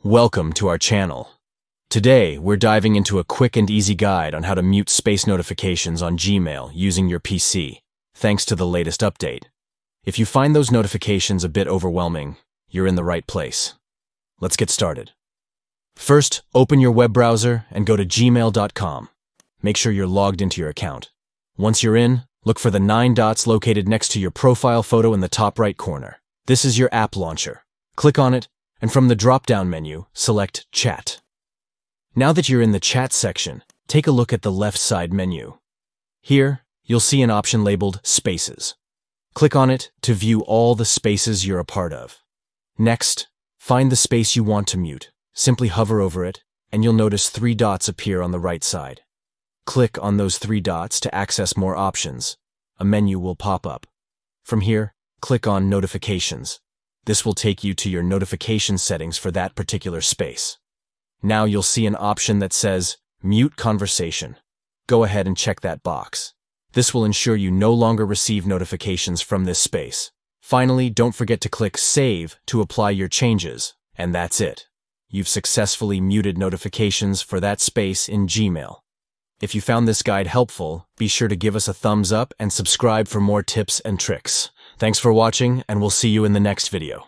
Welcome to our channel. Today, we're diving into a quick and easy guide on how to mute space notifications on Gmail using your PC, thanks to the latest update. If you find those notifications a bit overwhelming, you're in the right place. Let's get started. First, open your web browser and go to gmail.com. Make sure you're logged into your account. Once you're in, look for the 9 dots located next to your profile photo in the top right corner. This is your app launcher. Click on it, and from the drop-down menu, select Chat. Now that you're in the Chat section, take a look at the left side menu. Here, you'll see an option labeled Spaces. Click on it to view all the spaces you're a part of. Next, find the space you want to mute. Simply hover over it, and you'll notice 3 dots appear on the right side. Click on those 3 dots to access more options. A menu will pop up. From here, click on Notifications. This will take you to your notification settings for that particular space. Now you'll see an option that says Mute Conversation. Go ahead and check that box. This will ensure you no longer receive notifications from this space. Finally, don't forget to click Save to apply your changes, and that's it. You've successfully muted notifications for that space in Gmail. If you found this guide helpful, be sure to give us a thumbs up and subscribe for more tips and tricks. Thanks for watching, and we'll see you in the next video.